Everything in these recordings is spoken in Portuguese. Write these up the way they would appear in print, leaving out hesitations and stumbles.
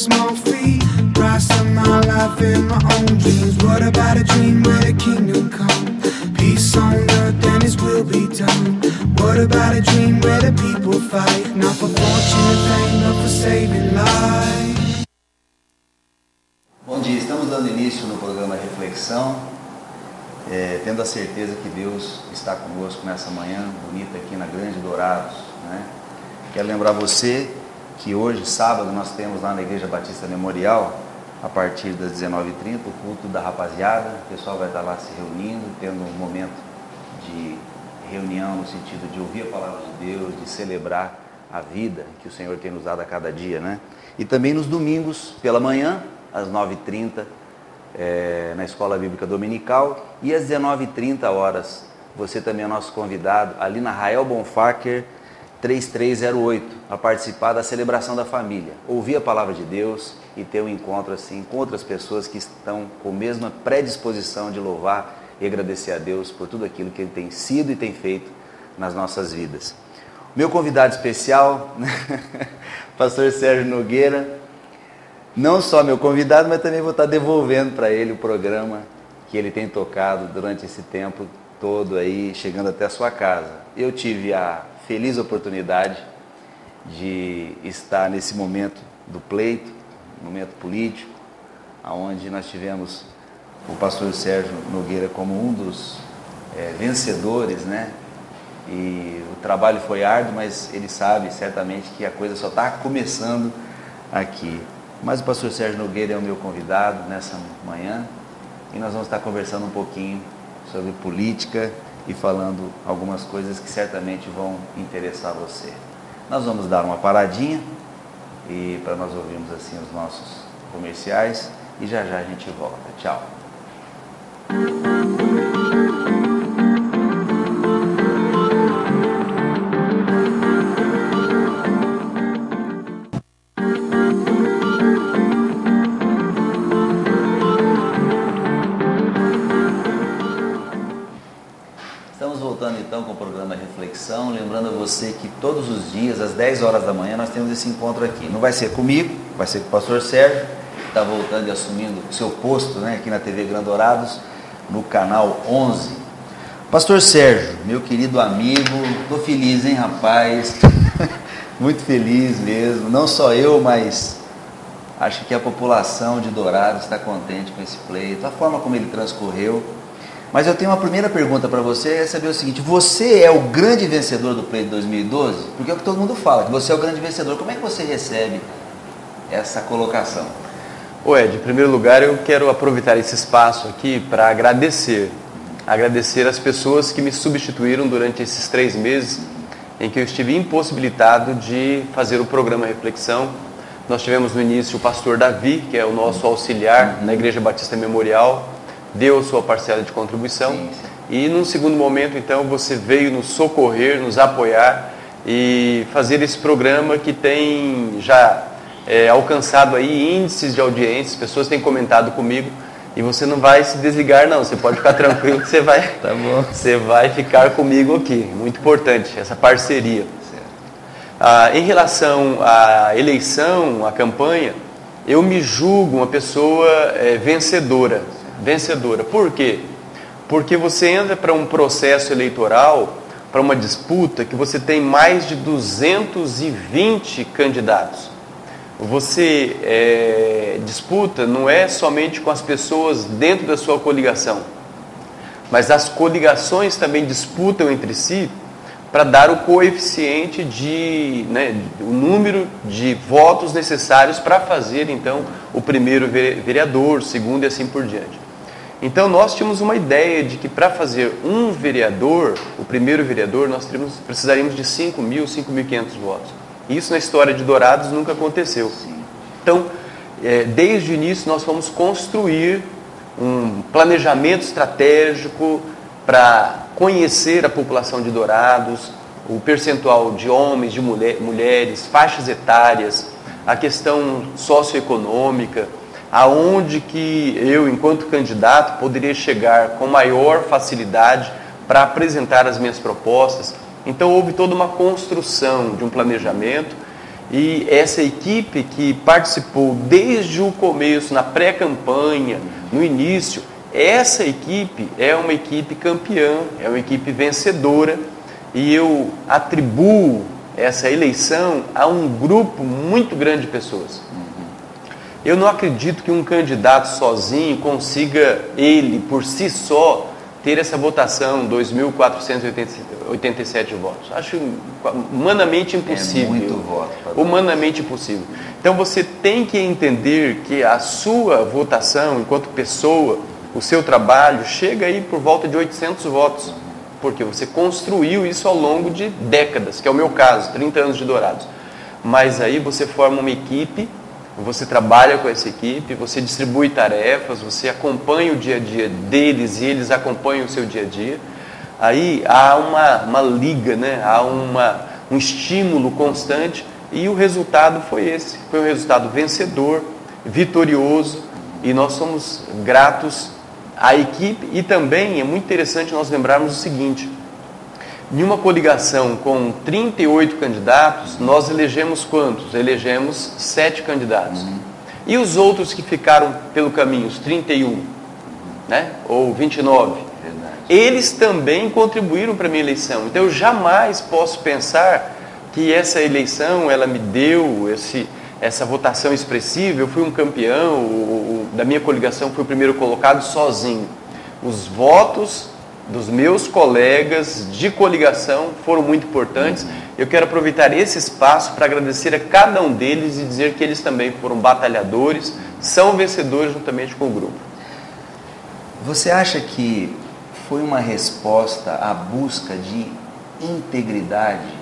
small fee. Price of my life and my own dreams. What about a dream where the kingdom come? Peace on earth and His will be done. What about a dream where the people fight? Not for fortune and fame, but for saving lives. Bom dia, estamos dando início no programa Reflexão, tendo a certeza que Deus está conosco nessa manhã bonita aqui na Grande Dourados, né? Quero lembrar você que hoje, sábado, nós temos lá na Igreja Batista Memorial, a partir das 19h30, o culto da rapaziada. O pessoal vai estar lá se reunindo, tendo um momento de reunião no sentido de ouvir a palavra de Deus, de celebrar a vida que o Senhor tem nos dado a cada dia, né? E também nos domingos, pela manhã, às 9h30, na Escola Bíblica Dominical, e às 19h30, você também é nosso convidado, ali na Rael Bonfacker, 3308, a participar da celebração da família, ouvir a palavra de Deus e ter um encontro assim com outras pessoas que estão com a mesma predisposição de louvar e agradecer a Deus por tudo aquilo que Ele tem sido e tem feito nas nossas vidas. Meu convidado especial, Pastor Sérgio Nogueira, não só meu convidado, mas também vou estar devolvendo para ele o programa que ele tem tocado durante esse tempo todo aí, chegando até a sua casa. Eu tive a feliz oportunidade de estar nesse momento do pleito, momento político, onde nós tivemos o pastor Sérgio Nogueira como um dos vencedores, né? E o trabalho foi árduo, mas ele sabe certamente que a coisa só está começando aqui. Mas o pastor Sérgio Nogueira é o meu convidado nessa manhã e nós vamos estar conversando um pouquinho sobre política e falando algumas coisas que certamente vão interessar você. Nós vamos dar uma paradinha e para nós ouvirmos assim os nossos comerciais e já já a gente volta. Tchau. Então com o programa Reflexão, lembrando a você que todos os dias, às 10 horas da manhã, nós temos esse encontro aqui. Não vai ser comigo, vai ser com o pastor Sérgio, que está voltando e assumindo o seu posto, né, aqui na TV Grande Dourados, no canal 11. Pastor Sérgio, meu querido amigo, estou feliz, hein, rapaz? Muito feliz mesmo, não só eu, mas acho que a população de Dourados está contente com esse pleito, a forma como ele transcorreu. Mas eu tenho uma primeira pergunta para você, é saber o seguinte: você é o grande vencedor do pleito de 2012? Porque é o que todo mundo fala, que você é o grande vencedor. Como é que você recebe essa colocação? Ed, em primeiro lugar, eu quero aproveitar esse espaço aqui para agradecer as pessoas que me substituíram durante esses 3 meses em que eu estive impossibilitado de fazer o programa Reflexão. Nós tivemos no início o pastor Davi, que é o nosso auxiliar na Igreja Batista Memorial, deu a sua parcela de contribuição. Sim. E num segundo momento, então, você veio nos socorrer, nos apoiar e fazer esse programa que tem já alcançado aí índices de audiência. As pessoas têm comentado comigo e você não vai se desligar não, você pode ficar tranquilo que você vai, tá bom. Você vai ficar comigo aqui. Muito importante essa parceria. Em relação à eleição, à campanha, eu me julgo uma pessoa vencedora. Por quê? Porque você entra para um processo eleitoral, para uma disputa que você tem mais de 220 candidatos. Você disputa não é somente com as pessoas dentro da sua coligação, mas as coligações também disputam entre si para dar o coeficiente o número de votos necessários para fazer então o primeiro vereador, o segundo e assim por diante. Então nós tínhamos uma ideia de que para fazer um vereador, o primeiro vereador, nós precisaríamos de 5.000, 5.500 votos. Isso na história de Dourados nunca aconteceu. Então, desde o início nós fomos construir um planejamento estratégico para conhecer a população de Dourados, o percentual de homens, de mulheres, faixas etárias, a questão socioeconômica, aonde que eu, enquanto candidato, poderia chegar com maior facilidade para apresentar as minhas propostas. Então houve toda uma construção de um planejamento E essa equipe que participou desde o começo, na pré-campanha, no início, essa equipe é uma equipe campeã, é uma equipe vencedora, e eu atribuo essa eleição a um grupo muito grande de pessoas. Eu não acredito que um candidato sozinho consiga, ele por si só, ter essa votação, 2.487 votos. Acho humanamente impossível. É muito voto. Humanamente impossível. Então você tem que entender que a sua votação, enquanto pessoa, o seu trabalho, chega aí por volta de 800 votos. Porque você construiu isso ao longo de décadas, que é o meu caso, 30 anos de Dourados. Mas aí você forma uma equipe, você trabalha com essa equipe, você distribui tarefas, você acompanha o dia a dia deles e eles acompanham o seu dia a dia. Aí há uma liga, né? Há um estímulo constante e o resultado foi esse. Foi um resultado vencedor, vitorioso, e nós somos gratos à equipe. E também é muito interessante nós lembrarmos o seguinte: em uma coligação com 38 candidatos, nós elegemos quantos? Elegemos 7 candidatos. E os outros que ficaram pelo caminho, os 31, né? Ou 29, eles também contribuíram para a minha eleição. Então eu jamais posso pensar que essa eleição, ela me deu essa votação expressiva, eu fui um campeão, da minha coligação fui o primeiro colocado sozinho. Os votos dos meus colegas de coligação foram muito importantes. Eu quero aproveitar esse espaço para agradecer a cada um deles e dizer que eles também foram batalhadores, são vencedores juntamente com o grupo. Você acha que foi uma resposta à busca de integridade?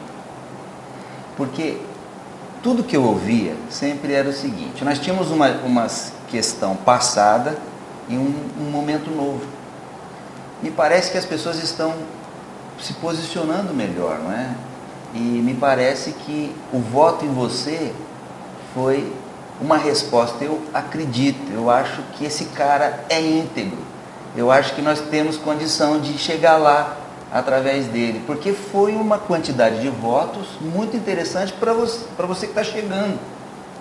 Porque tudo que eu ouvia sempre era o seguinte: nós tínhamos uma questão passada e um momento novo. Me parece que as pessoas estão se posicionando melhor, não é? E me parece que o voto em você foi uma resposta. Eu acredito, eu acho que esse cara é íntegro. Eu acho que nós temos condição de chegar lá através dele, porque foi uma quantidade de votos muito interessante para você que está chegando,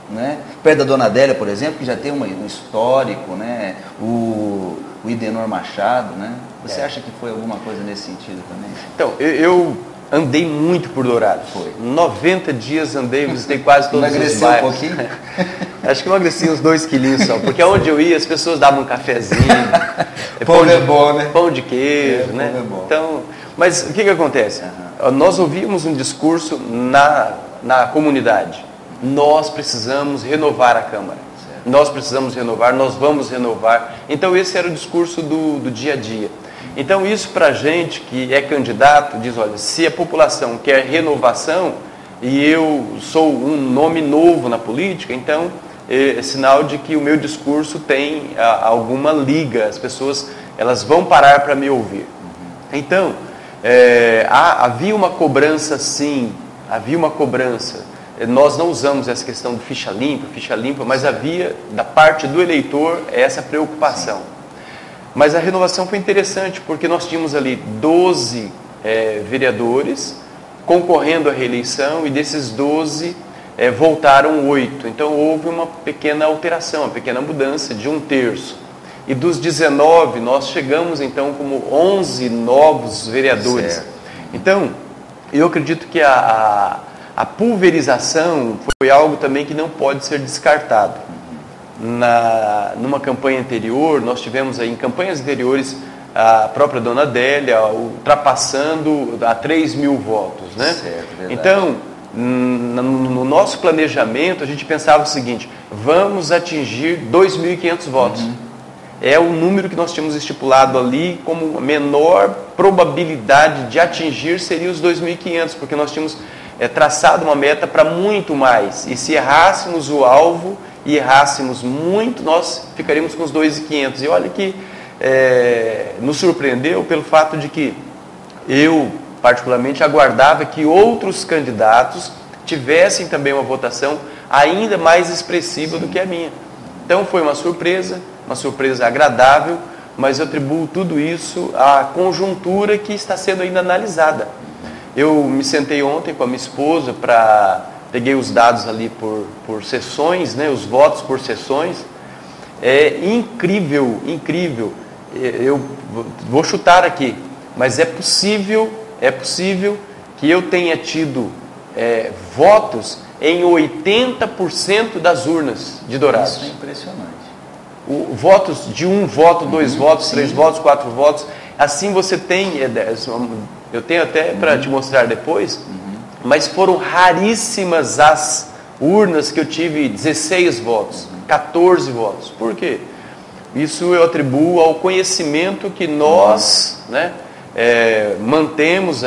né? Perto da Dona Adélia, por exemplo, que já tem um histórico, né? O Idenor Machado, né? Você acha que foi alguma coisa nesse sentido também? Então, eu andei muito por Dourados. Foi. 90 dias andei, visitei quase todos os bairros. Emagreceu um pouquinho? Acho que eu emagreci uns 2 quilinhos só, porque aonde eu ia as pessoas davam um cafezinho. Pão é bom, né? Pão de queijo, né? Pão é bom. Então, mas o que acontece? Nós ouvíamos um discurso na comunidade. Nós precisamos renovar a Câmara. Certo. Nós precisamos renovar, nós vamos renovar. Então esse era o discurso do dia a dia. Então isso para a gente que é candidato, diz, olha, se a população quer renovação e eu sou um nome novo na política, então é sinal de que o meu discurso tem alguma liga, as pessoas elas vão parar para me ouvir. Então, havia uma cobrança sim, havia uma cobrança. Nós não usamos essa questão do ficha limpa, mas havia da parte do eleitor essa preocupação. Mas a renovação foi interessante, porque nós tínhamos ali 12 vereadores concorrendo à reeleição, e desses 12 voltaram 8. Então houve uma pequena alteração, uma pequena mudança de 1/3. E dos 19, nós chegamos então como 11 novos vereadores. Certo. Então, eu acredito que a pulverização foi algo também que não pode ser descartado. Numa campanha anterior, nós tivemos aí, em campanhas anteriores, a própria Dona Adélia ultrapassando a 3.000 votos, né? Certo, então, no nosso planejamento, a gente pensava o seguinte: vamos atingir 2.500 votos. É o número que nós tínhamos estipulado ali como a menor probabilidade de atingir seria os 2.500, porque nós tínhamos traçado uma meta para muito mais. E se errássemos o alvo e errássemos muito, nós ficaríamos com os 2.500. E olha que nos surpreendeu pelo fato de que eu, particularmente, aguardava que outros candidatos tivessem também uma votação ainda mais expressiva do que a minha. Então foi uma surpresa agradável, mas eu atribuo tudo isso à conjuntura que está sendo ainda analisada. Eu me sentei ontem com a minha esposa para peguei os dados ali por sessões, né, os votos por sessões. É incrível, incrível. Eu vou chutar aqui, mas é possível que eu tenha tido votos em 80% das urnas de Dourados. Isso é impressionante. Votos de 1 voto, 2 votos, 3 votos, 4 votos. Assim você tem, eu tenho até para te mostrar depois, mas foram raríssimas as urnas que eu tive 16 votos, 14 votos. Por quê? Isso eu atribuo ao conhecimento que nós, né, mantivemos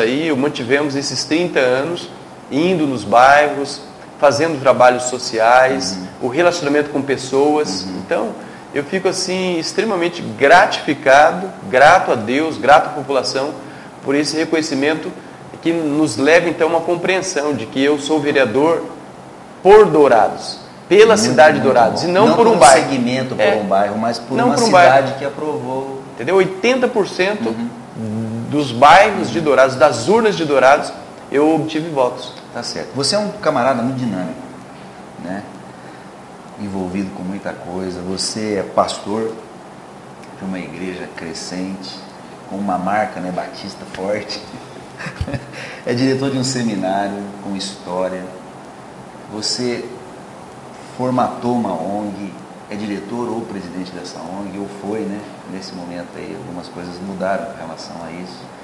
esses 30 anos, indo nos bairros, fazendo trabalhos sociais, o relacionamento com pessoas. Então, eu fico assim extremamente gratificado, grato a Deus, grato à população por esse reconhecimento que nos leva então a uma compreensão de que eu sou vereador por Dourados, pela cidade de Dourados, e não por um bairro. Não por um segmento, por um bairro, mas por não uma por um cidade bairro. que aprovou. Entendeu? 80% dos bairros de Dourados, das urnas de Dourados, eu obtive votos. Tá certo. Você é um camarada muito dinâmico, né? Envolvido com muita coisa. Você é pastor de uma igreja crescente, com uma marca, né, batista forte. É diretor de um seminário com história. Você formatou uma ONG, é diretor ou presidente dessa ONG, ou foi, né? Nesse momento aí, algumas coisas mudaram em relação a isso.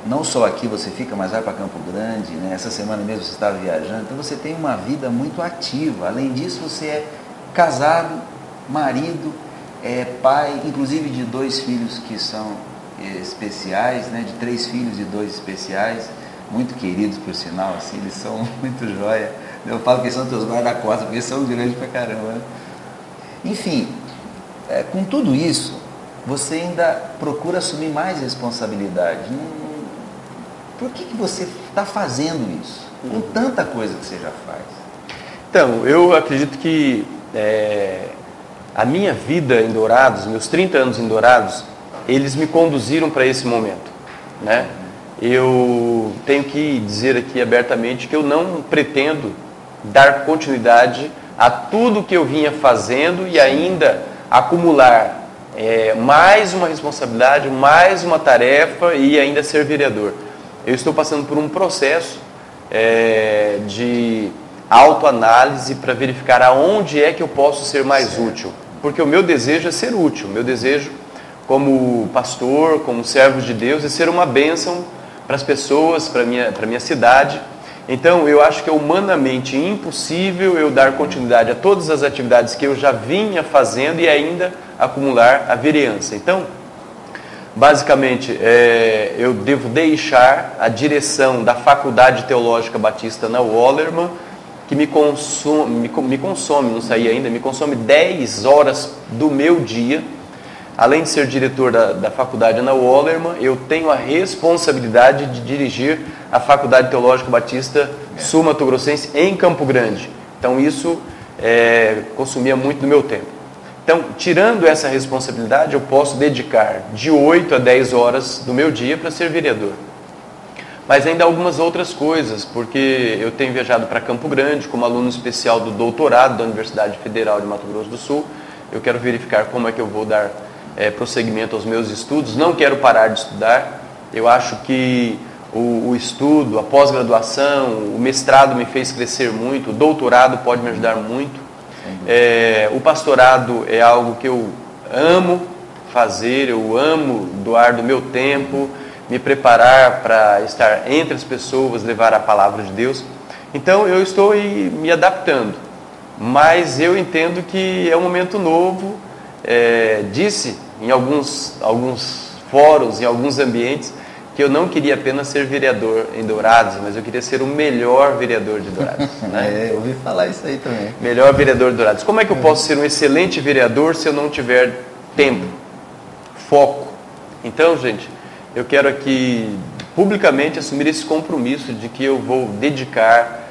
Não só aqui você fica, mas vai para Campo Grande, né? Essa semana mesmo você estava viajando, então você tem uma vida muito ativa. Além disso, você é casado, marido, pai, inclusive de 2 filhos que são especiais, né? De 3 filhos e 2 especiais, muito queridos por sinal, assim, eles são muito joia. Eu falo que são teus guarda-costas, porque eles são grandes pra caramba, né? Enfim, com tudo isso, você ainda procura assumir mais responsabilidade. Por que você está fazendo isso? Com tanta coisa que você já faz. Então, eu acredito que a minha vida em Dourados, meus 30 anos em Dourados, eles me conduziram para esse momento, né? Eu tenho que dizer aqui abertamente que eu não pretendo dar continuidade a tudo que eu vinha fazendo e ainda acumular mais uma responsabilidade, mais uma tarefa e ainda ser vereador. Eu estou passando por um processo de autoanálise para verificar aonde é que eu posso ser mais útil. Porque o meu desejo é ser útil, o meu desejo como pastor, como servo de Deus, é ser uma bênção para as pessoas, para a minha cidade. Então, eu acho que é humanamente impossível eu dar continuidade a todas as atividades que eu já vinha fazendo e ainda acumular a vereança. Então, basicamente, eu devo deixar a direção da Faculdade Teológica Batista na Wallerman, que me consome, não saí ainda, me consome 10 horas do meu dia. Além de ser diretor da faculdade na Wallerman, eu tenho a responsabilidade de dirigir a Faculdade Teológica Batista Sul-Mato-Grossense em Campo Grande. Então isso consumia muito do meu tempo. Então, tirando essa responsabilidade, eu posso dedicar de 8 a 10 horas do meu dia para ser vereador. Mas ainda algumas outras coisas, porque eu tenho viajado para Campo Grande como aluno especial do doutorado da Universidade Federal de Mato Grosso do Sul. Eu quero verificar como é que eu vou dar prosseguimento aos meus estudos. Não quero parar de estudar. Eu acho que o estudo, a pós-graduação, o mestrado me fez crescer muito, o doutorado pode me ajudar muito. O pastorado é algo que eu amo fazer, eu amo doar do meu tempo, me preparar para estar entre as pessoas, levar a palavra de Deus. Então eu estou me adaptando, mas eu entendo que é um momento novo. Disse em alguns fóruns, em alguns ambientes, que eu não queria apenas ser vereador em Dourados, mas eu queria ser o melhor vereador de Dourados. Né? Eu ouvi falar isso aí também. Melhor vereador de Dourados. Como é que eu posso ser um excelente vereador se eu não tiver tempo, foco? Então, gente, eu quero aqui publicamente assumir esse compromisso de que eu vou dedicar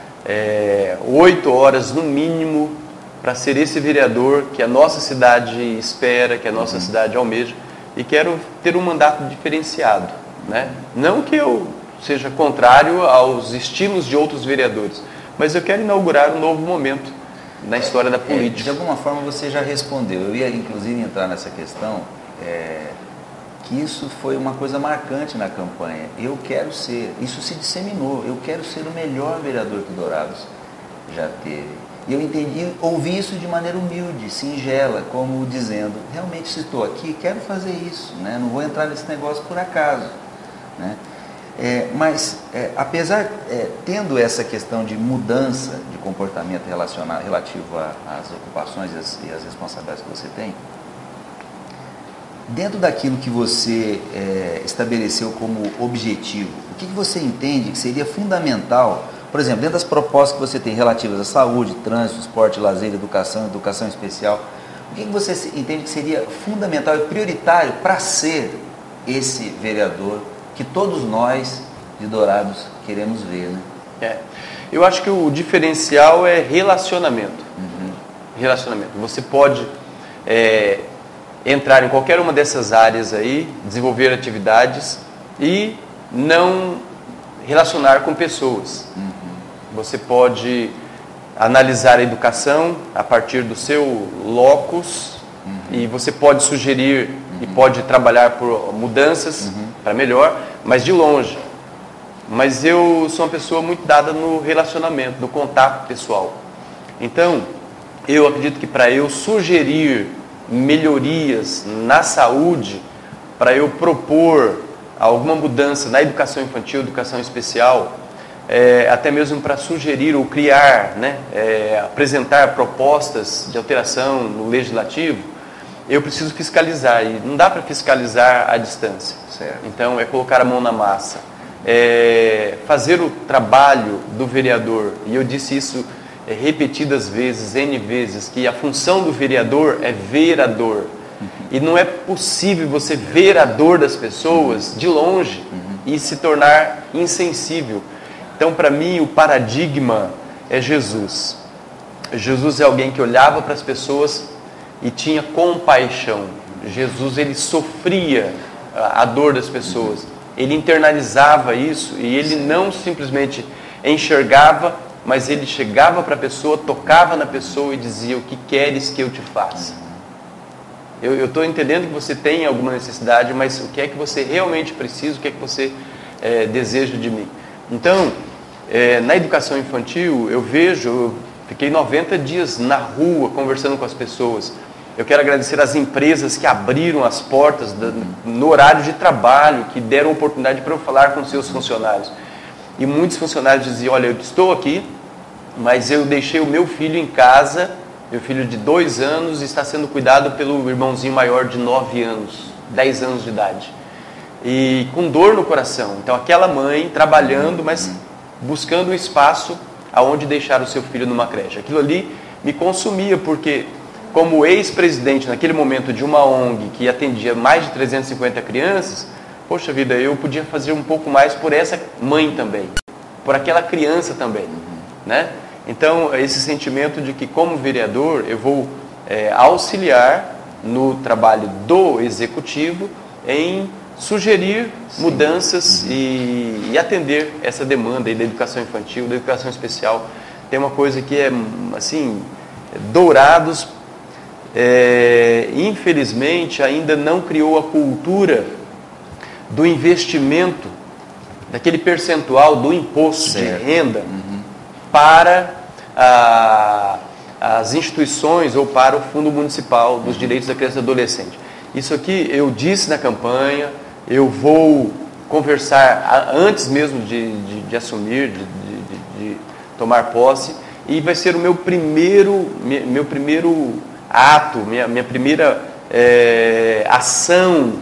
8 horas no mínimo para ser esse vereador que a nossa cidade espera, que a nossa cidade almeja, e quero ter um mandato diferenciado. Né? Não que eu seja contrário aos estímulos de outros vereadores. Mas eu quero inaugurar um novo momento na história da política. De alguma forma você já respondeu. Eu ia inclusive entrar nessa questão, que isso foi uma coisa marcante na campanha. Eu quero ser, isso se disseminou, eu quero ser o melhor vereador que Dourados já teve. E eu entendi, ouvi isso de maneira humilde, singela, como dizendo, realmente se estou aqui, quero fazer isso, né? Não vou entrar nesse negócio por acaso, né? Mas, apesar, tendo essa questão de mudança de comportamento relativo às ocupações e às responsabilidades que você tem, dentro daquilo que você estabeleceu como objetivo, o que você entende que seria fundamental, por exemplo, dentro das propostas que você tem relativas à saúde, trânsito, esporte, lazer, educação especial, o que você entende que seria fundamental e prioritário para ser esse vereador que todos nós de Dourados queremos ver, né? Eu acho que o diferencial é relacionamento. Relacionamento. Você pode entrar em qualquer uma dessas áreas aí, desenvolver atividades e não relacionar com pessoas. Você pode analisar a educação a partir do seu locus e você pode sugerir e pode trabalhar por mudanças para melhor, mas de longe. Mas eu sou uma pessoa muito dada no relacionamento, no contato pessoal. Então, eu acredito que para eu sugerir melhorias na saúde, para eu propor alguma mudança na educação infantil, educação especial, até mesmo para sugerir ou criar, né, apresentar propostas de alteração no legislativo, eu preciso fiscalizar, e não dá para fiscalizar à distância. Certo. Então, é colocar a mão na massa. Fazer o trabalho do vereador, e eu disse isso repetidas vezes, N vezes, que a função do vereador é vereador. E não é possível você vereador das pessoas de longe e se tornar insensível. Então, para mim, o paradigma é Jesus. Jesus é alguém que olhava para as pessoas e tinha compaixão. Jesus, ele sofria a dor das pessoas. Ele internalizava isso e ele não simplesmente enxergava, mas ele chegava para a pessoa, tocava na pessoa e dizia: o que queres que eu te faça? Eu estou entendendo que você tem alguma necessidade, mas o que é que você realmente precisa, o que é que você deseja de mim? Então, na educação infantil, eu fiquei 90 dias na rua conversando com as pessoas. Eu quero agradecer às empresas que abriram as portas no horário de trabalho, que deram oportunidade para eu falar com seus funcionários. E muitos funcionários diziam: olha, eu estou aqui, mas eu deixei o meu filho em casa, meu filho de 2 anos está sendo cuidado pelo irmãozinho maior de 9 anos, 10 anos de idade. E com dor no coração. Então aquela mãe trabalhando, mas buscando um espaço aonde deixar o seu filho numa creche. Aquilo ali me consumia, porque como ex-presidente naquele momento de uma ONG que atendia mais de 350 crianças, poxa vida, eu podia fazer um pouco mais por essa mãe também, por aquela criança também, né? Então, esse sentimento de que como vereador eu vou auxiliar no trabalho do executivo em sugerir mudanças e atender essa demanda aí da educação infantil, da educação especial. Tem uma coisa que é assim, Dourados, infelizmente ainda não criou a cultura do investimento, daquele percentual do imposto de renda para as instituições ou para o Fundo Municipal dos Direitos da Criança e do Adolescente. Isso aqui eu disse na campanha, eu vou conversar antes mesmo de assumir, de tomar posse, e vai ser o meu primeiro ato, minha primeira ação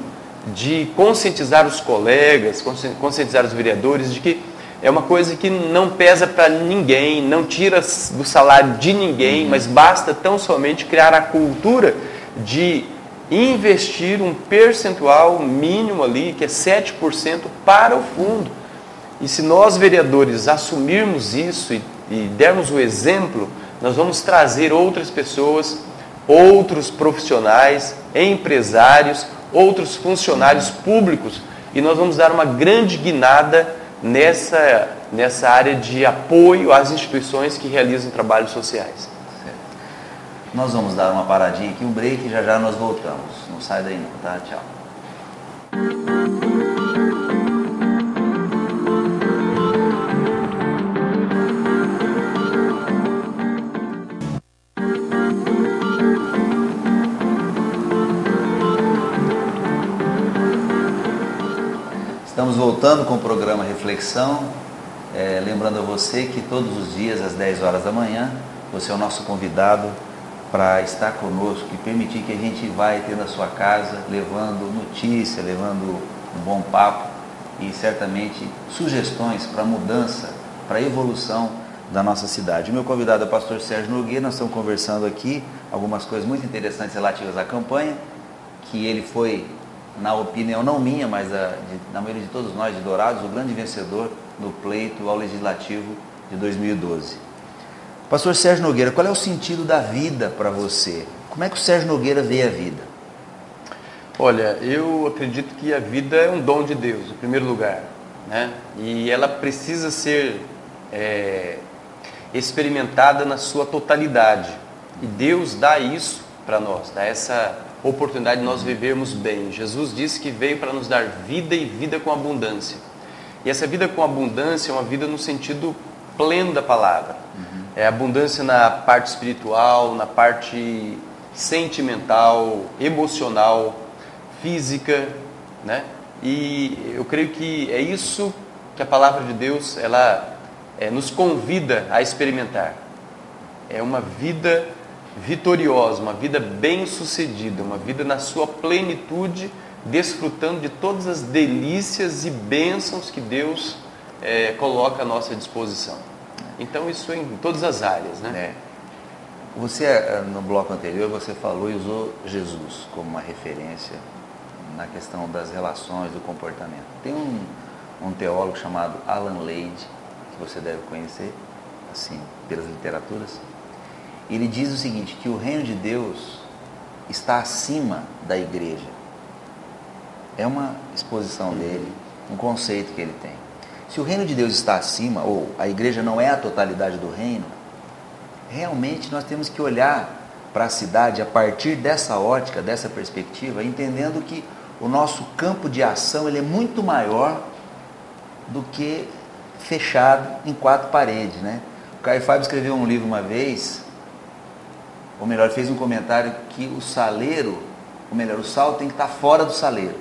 de conscientizar os colegas, conscientizar os vereadores de que é uma coisa que não pesa para ninguém, não tira do salário de ninguém, mas basta tão somente criar a cultura de investir um percentual mínimo ali, que é 7% para o fundo. E se nós vereadores assumirmos isso e dermos o exemplo, nós vamos trazer outras pessoas, outros profissionais, empresários, outros funcionários públicos, e nós vamos dar uma grande guinada nessa área de apoio às instituições que realizam trabalhos sociais. Certo. Nós vamos dar uma paradinha aqui, um break, e já já nós voltamos. Não sai daí não, tá? Tchau. Estamos voltando com o programa Reflexão, lembrando a você que todos os dias às 10 horas da manhã, você é o nosso convidado para estar conosco e permitir que a gente vá ter na sua casa, levando notícia, levando um bom papo e certamente sugestões para mudança, para evolução da nossa cidade. O meu convidado é o pastor Sérgio Nogueira. Nós estamos conversando aqui algumas coisas muito interessantes relativas à campanha, que ele foi, na opinião não minha, mas na maioria de todos nós de Dourados, o grande vencedor no pleito ao Legislativo de 2012. Pastor Sérgio Nogueira, qual é o sentido da vida para você? Como é que o Sérgio Nogueira vê a vida? Olha, eu acredito que a vida é um dom de Deus, em primeiro lugar, né? E ela precisa ser experimentada na sua totalidade. E Deus dá isso para nós, dá essa oportunidade de nós vivermos bem. Jesus disse que veio para nos dar vida e vida com abundância. E essa vida com abundância é uma vida no sentido pleno da palavra. É abundância na parte espiritual, na parte sentimental, emocional, física, né? E eu creio que é isso que a palavra de Deus ela nos convida a experimentar. É uma vida vitoriosa, uma vida bem-sucedida, uma vida na sua plenitude, desfrutando de todas as delícias e bênçãos que Deus coloca à nossa disposição. Então isso em todas as áreas, né? Você, no bloco anterior, você falou e usou Jesus como uma referência na questão das relações, do comportamento. Tem um teólogo chamado Alan Lade, que você deve conhecer, assim, pelas literaturas. Ele diz o seguinte, que o reino de Deus está acima da igreja. É uma exposição dele, um conceito que ele tem. Se o reino de Deus está acima, ou a igreja não é a totalidade do reino, realmente nós temos que olhar para a cidade a partir dessa ótica, dessa perspectiva, entendendo que o nosso campo de ação ele é muito maior do que fechado em quatro paredes, né? O Caio Fábio escreveu um livro uma vez, ou melhor, fez um comentário que o saleiro, ou melhor, o sal tem que estar fora do saleiro,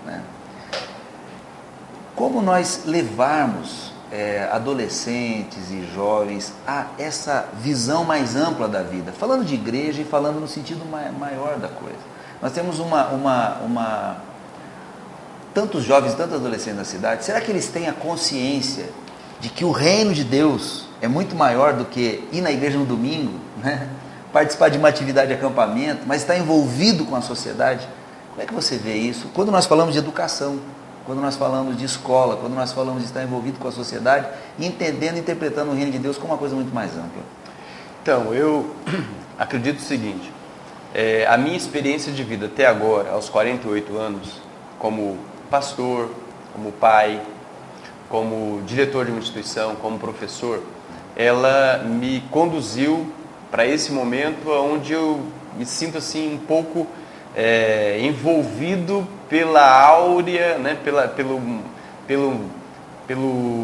né? Como nós levarmos adolescentes e jovens a essa visão mais ampla da vida, falando de igreja e falando no sentido maior da coisa. Nós temos tantos jovens, tantos adolescentes na cidade, será que eles têm a consciência de que o reino de Deus é muito maior do que ir na igreja no domingo, né? Participar de uma atividade de acampamento, mas estar envolvido com a sociedade? Como é que você vê isso? Quando nós falamos de educação, quando nós falamos de escola, quando nós falamos de estar envolvido com a sociedade, entendendo e interpretando o reino de Deus como uma coisa muito mais ampla. Então, eu acredito o seguinte, a minha experiência de vida até agora, aos 48 anos, como pastor, como pai, como diretor de uma instituição, como professor, ela me conduziu para esse momento onde eu me sinto assim um pouco envolvido pela áurea, né, pelo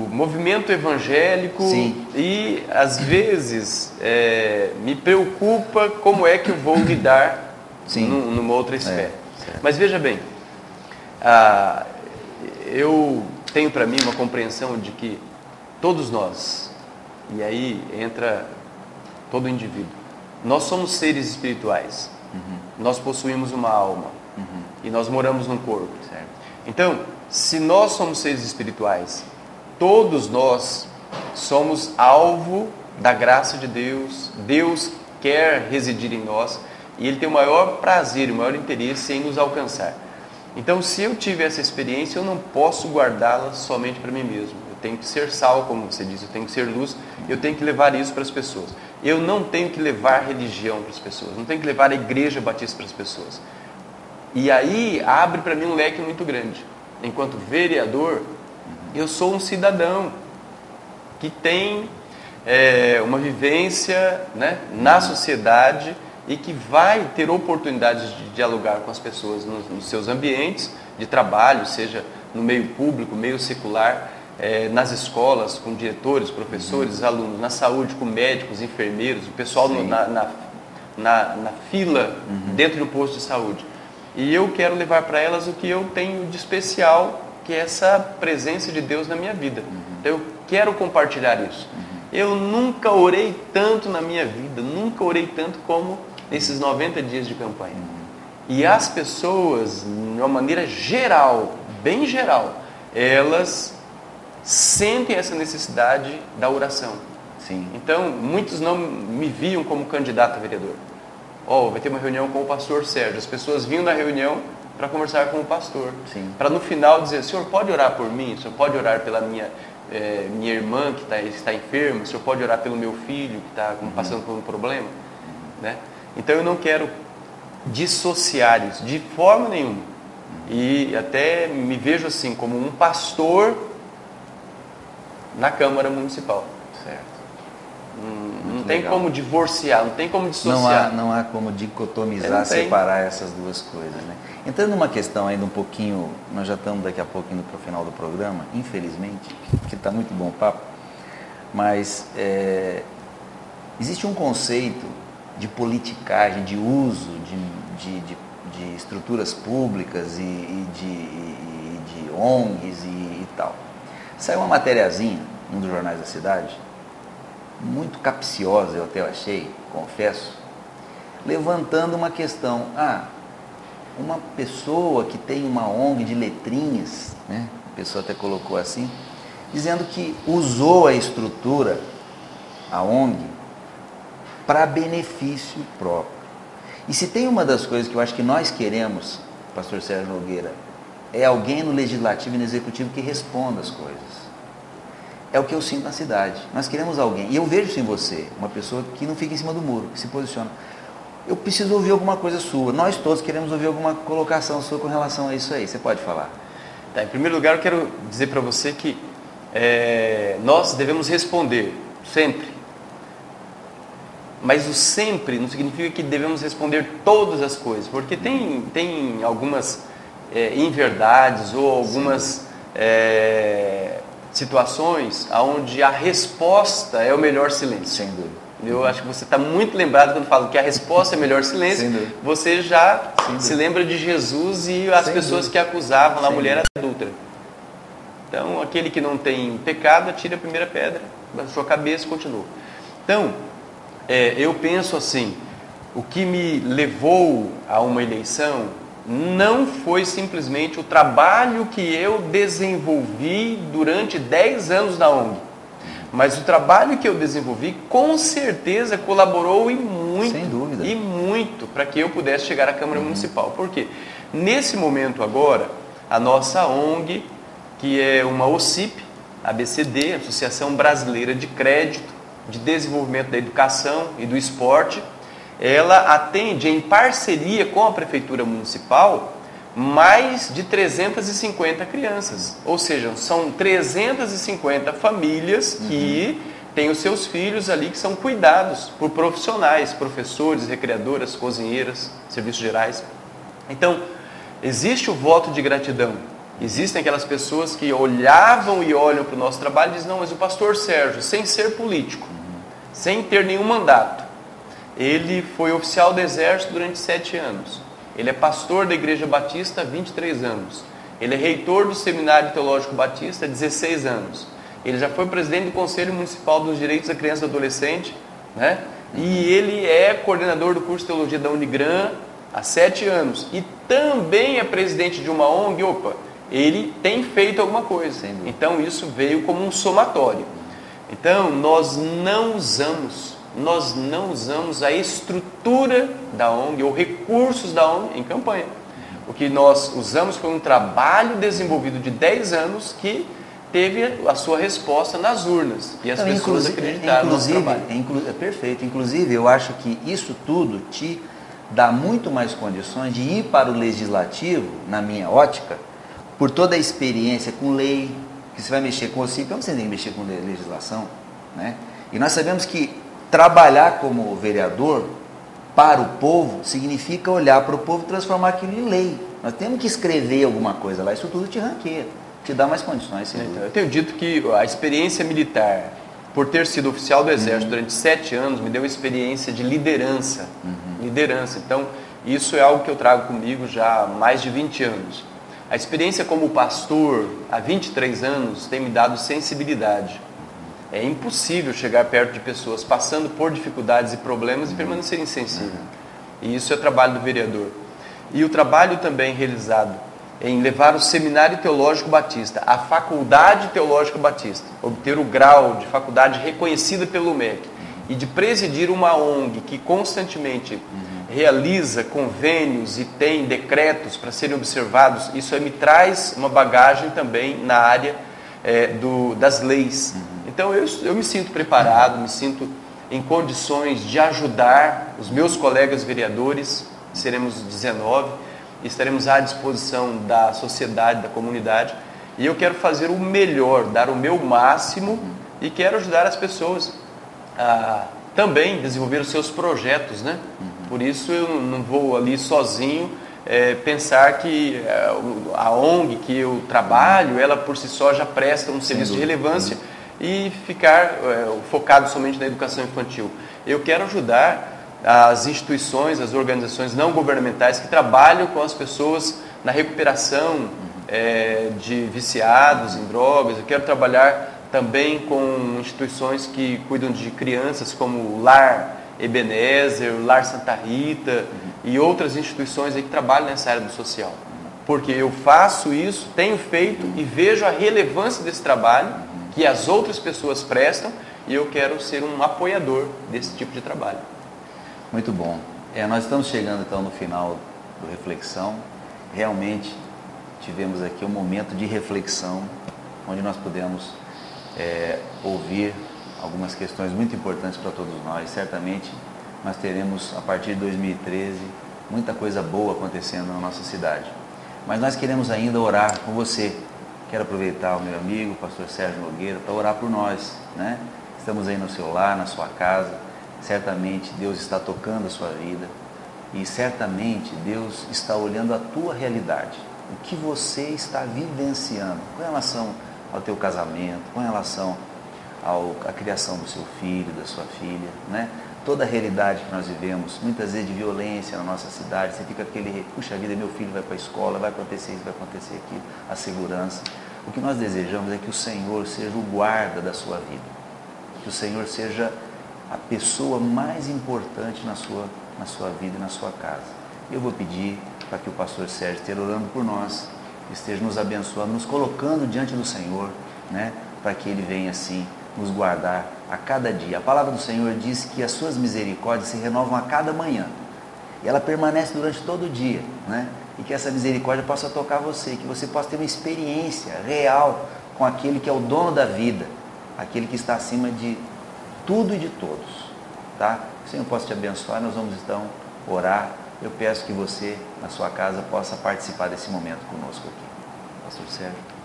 movimento evangélico. Sim. E às vezes me preocupa como é que eu vou lidar numa outra esfera. Mas veja bem, eu tenho para mim uma compreensão de que todos nós, e aí entra todo indivíduo, nós somos seres espirituais. Nós possuímos uma alma e nós moramos num corpo. Certo. Então, se nós somos seres espirituais, todos nós somos alvo da graça de Deus. Deus quer residir em nós e Ele tem o maior prazer, o maior interesse em nos alcançar. Então, se eu tive essa experiência, eu não posso guardá-la somente para mim mesmo. Eu tenho que ser sal, como você disse, eu tenho que ser luz, eu tenho que levar isso para as pessoas. Eu não tenho que levar religião para as pessoas, não tenho que levar a igreja batista para as pessoas. E aí abre para mim um leque muito grande. Enquanto vereador, Eu sou um cidadão que tem uma vivência, né, na sociedade e que vai ter oportunidades de dialogar com as pessoas nos seus ambientes de trabalho, seja no meio público, meio secular, nas escolas, com diretores, professores, alunos, na saúde, com médicos, enfermeiros, o pessoal na fila dentro do posto de saúde. E eu quero levar para elas o que eu tenho de especial, que é essa presença de Deus na minha vida. Então eu quero compartilhar isso. Eu nunca orei tanto na minha vida, nunca orei tanto como nesses 90 dias de campanha. E as pessoas, de uma maneira geral, bem geral, elas sentem essa necessidade da oração. Sim. Então, muitos não me viam como candidato a vereador. Vai ter uma reunião com o pastor Sérgio. As pessoas vinham na reunião para conversar com o pastor. Para no final dizer, senhor, pode orar por mim? O senhor pode orar pela minha irmã que está enferma? O senhor pode orar pelo meu filho que está passando por um problema? Né? Então, eu não quero dissociar isso de forma nenhuma. E até me vejo assim, como um pastor na Câmara Municipal. Certo. Não tem como divorciar, não tem como dissociar. Não há como dicotomizar, separar essas duas coisas, né? Entrando numa questão ainda um pouquinho, nós já estamos daqui a pouco indo para o final do programa, infelizmente, porque está muito bom o papo, mas existe um conceito de politicagem, de uso de estruturas públicas e de ONGs e tal. Saiu uma matériazinha, num dos jornais da cidade, muito capciosa, eu até achei, confesso, levantando uma questão. Uma pessoa que tem uma ONG de letrinhas, né? A pessoa até colocou assim, dizendo que usou a estrutura, a ONG, para benefício próprio. E se tem uma das coisas que eu acho que nós queremos, pastor Sérgio Nogueira, é alguém no legislativo e no executivo que responda as coisas. É o que eu sinto na cidade. Nós queremos alguém, e eu vejo isso em você, uma pessoa que não fica em cima do muro, que se posiciona. Eu preciso ouvir alguma coisa sua. Nós todos queremos ouvir alguma colocação sua com relação a isso aí. Você pode falar? Tá, em primeiro lugar, eu quero dizer para você que nós devemos responder sempre. Mas o sempre não significa que devemos responder todas as coisas, porque tem algumas inverdades ou algumas situações onde a resposta é o melhor silêncio. Sem dúvida. Eu acho que você está muito lembrado quando falo que a resposta é melhor silêncio. Você já se lembra de Jesus e as pessoas que acusavam lá a mulher adúltera. Então, aquele que não tem pecado, atira a primeira pedra da sua cabeça e continua. Então, eu penso assim, o que me levou a uma eleição não foi simplesmente o trabalho que eu desenvolvi durante 10 anos na ONG, mas o trabalho que eu desenvolvi com certeza colaborou e muito para que eu pudesse chegar à Câmara Municipal. Por quê? Nesse momento agora, a nossa ONG, que é uma OCIP, ABCD, Associação Brasileira de Crédito, de Desenvolvimento da Educação e do Esporte, ela atende em parceria com a Prefeitura Municipal mais de 350 crianças. Ou seja, são 350 famílias que têm os seus filhos ali que são cuidados por profissionais, professores, recreadoras, cozinheiras, serviços gerais. Então, existe o voto de gratidão. Existem aquelas pessoas que olhavam e olham para o nosso trabalho e dizem, não, mas o pastor Sérgio, sem ser político, sem ter nenhum mandato, ele foi oficial do Exército durante 7 anos. Ele é pastor da Igreja Batista há 23 anos. Ele é reitor do Seminário Teológico Batista há 16 anos. Ele já foi presidente do Conselho Municipal dos Direitos da Criança e do Adolescente, né? E ele é coordenador do curso de Teologia da Unigran há 7 anos. E também é presidente de uma ONG. Ele tem feito alguma coisa. Então isso veio como um somatório. Então nós não usamos a estrutura da ONG ou recursos da ONG em campanha. O que nós usamos foi um trabalho desenvolvido de 10 anos que teve a sua resposta nas urnas. E as pessoas acreditaram no nosso trabalho. Perfeito. Inclusive, eu acho que isso tudo te dá muito mais condições de ir para o legislativo, na minha ótica, por toda a experiência com lei, Porque você vai mexer com o OCIP, então você tem que mexer com legislação, né? E nós sabemos que trabalhar como vereador para o povo significa olhar para o povo e transformar aquilo em lei. Nós temos que escrever alguma coisa lá, isso tudo te ranqueia, te dá mais condições. Então, eu tenho dito que a experiência militar, por ter sido oficial do Exército durante 7 anos, me deu uma experiência de liderança. Liderança. Então, isso é algo que eu trago comigo já há mais de 20 anos. A experiência como pastor, há 23 anos, tem me dado sensibilidade. É impossível chegar perto de pessoas passando por dificuldades e problemas e permanecer insensível. E isso é o trabalho do vereador. E o trabalho também realizado em levar o Seminário Teológico Batista, a Faculdade Teológica Batista, obter o grau de faculdade reconhecida pelo MEC e de presidir uma ONG que constantemente realiza convênios e tem decretos para serem observados, isso me traz uma bagagem também na área das leis. Então eu me sinto preparado, me sinto em condições de ajudar os meus colegas vereadores, seremos 19, estaremos à disposição da sociedade, da comunidade, e eu quero fazer o melhor, dar o meu máximo, e quero ajudar as pessoas a também desenvolver os seus projetos, né? Por isso eu não vou ali sozinho pensar que a ONG que eu trabalho, ela por si só já presta um serviço de relevância e ficar focado somente na educação infantil. Eu quero ajudar as instituições, as organizações não governamentais que trabalham com as pessoas na recuperação de viciados em drogas. Eu quero trabalhar também com instituições que cuidam de crianças, como o Lar Ebenezer, o Lar Santa Rita e outras instituições aí que trabalham nessa área do social. Porque eu faço isso, tenho feito e vejo a relevância desse trabalho que as outras pessoas prestam, e eu quero ser um apoiador desse tipo de trabalho. Muito bom. Nós estamos chegando então no final do Reflexão. Realmente tivemos aqui um momento de reflexão, onde nós pudemos ouvir algumas questões muito importantes para todos nós. Certamente nós teremos, a partir de 2013, muita coisa boa acontecendo na nossa cidade. Mas nós queremos ainda orar com você. Quero aproveitar o meu amigo, o pastor Sérgio Nogueira, para orar por nós, né? Estamos aí no seu lar, na sua casa. Certamente Deus está tocando a sua vida e certamente Deus está olhando a tua realidade, o que você está vivenciando com relação ao teu casamento, com relação à criação do seu filho, da sua filha, né? Toda a realidade que nós vivemos, muitas vezes de violência na nossa cidade, você fica puxa vida, meu filho vai para a escola, vai acontecer isso, vai acontecer aquilo, a segurança. O que nós desejamos é que o Senhor seja o guarda da sua vida, que o Senhor seja a pessoa mais importante na sua vida e na sua casa. Eu vou pedir para que o pastor Sérgio esteja orando por nós, esteja nos abençoando, nos colocando diante do Senhor, né? Para que Ele venha assim nos guardar a cada dia. A palavra do Senhor diz que as suas misericórdias se renovam a cada manhã. E ela permanece durante todo o dia, né? E que essa misericórdia possa tocar você, que você possa ter uma experiência real com aquele que é o dono da vida, aquele que está acima de tudo e de todos, tá? Que o Senhor possa te abençoar. Nós vamos então orar. Eu peço que você, na sua casa, possa participar desse momento conosco aqui. Pastor Sérgio.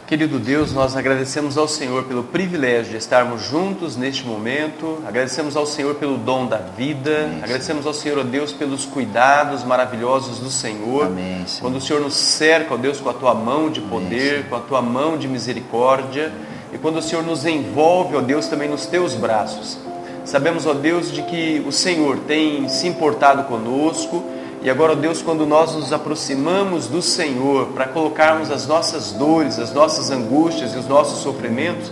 Querido Deus, nós agradecemos ao Senhor pelo privilégio de estarmos juntos neste momento, agradecemos ao Senhor pelo dom da vida, amém, agradecemos ao Senhor, ó Deus, pelos cuidados maravilhosos do Senhor, amém, Senhor. Quando o Senhor nos cerca, ó Deus, com a Tua mão de poder, amém, com a Tua mão de misericórdia, e quando o Senhor nos envolve, ó Deus, também nos Teus braços. Sabemos, ó Deus, de que o Senhor tem se importado conosco. E agora, ó Deus, quando nós nos aproximamos do Senhor para colocarmos as nossas dores, as nossas angústias e os nossos sofrimentos,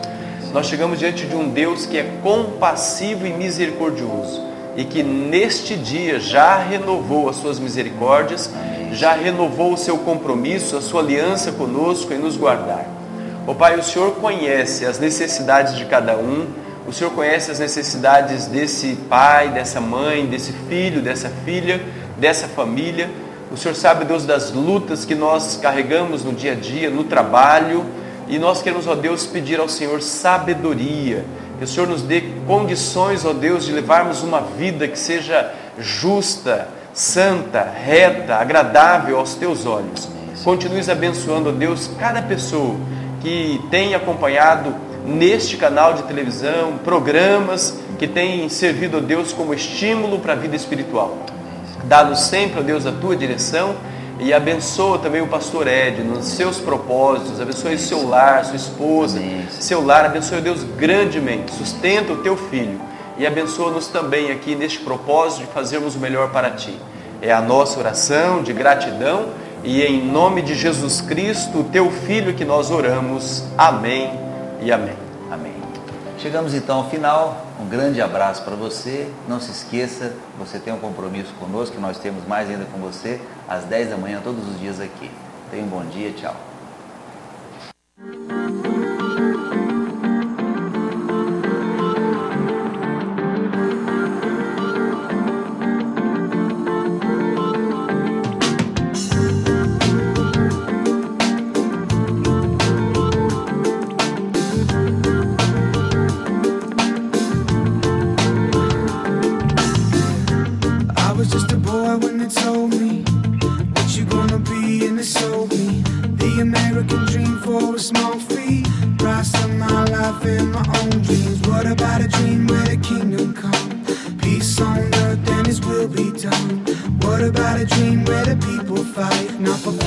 nós chegamos diante de um Deus que é compassivo e misericordioso e que neste dia já renovou as suas misericórdias, já renovou o seu compromisso, a sua aliança conosco em nos guardar. Ó Pai, o Senhor conhece as necessidades de cada um, o Senhor conhece as necessidades desse pai, dessa mãe, desse filho, dessa filha, dessa família. O Senhor sabe, Deus, das lutas que nós carregamos no dia a dia, no trabalho, e nós queremos, ó Deus, pedir ao Senhor sabedoria, que o Senhor nos dê condições, ó Deus, de levarmos uma vida que seja justa, santa, reta, agradável aos Teus olhos. Continues abençoando, ó Deus, cada pessoa que têm acompanhado neste canal de televisão, programas que têm servido a Deus como estímulo para a vida espiritual. Dá-nos sempre, ó Deus, a tua direção e abençoa também o pastor Ed nos seus propósitos, abençoe seu lar, sua esposa, seu lar, abençoe, ó Deus, grandemente, sustenta o teu filho e abençoa-nos também aqui neste propósito de fazermos o melhor para ti. É a nossa oração de gratidão e em nome de Jesus Cristo, teu filho, que nós oramos. Amém e amém. Amém. Chegamos então ao final. Um grande abraço para você. Não se esqueça, você tem um compromisso conosco, que nós temos mais ainda com você, às 10 da manhã, todos os dias aqui. Tenha um bom dia, tchau. What about a dream where the people fight, not for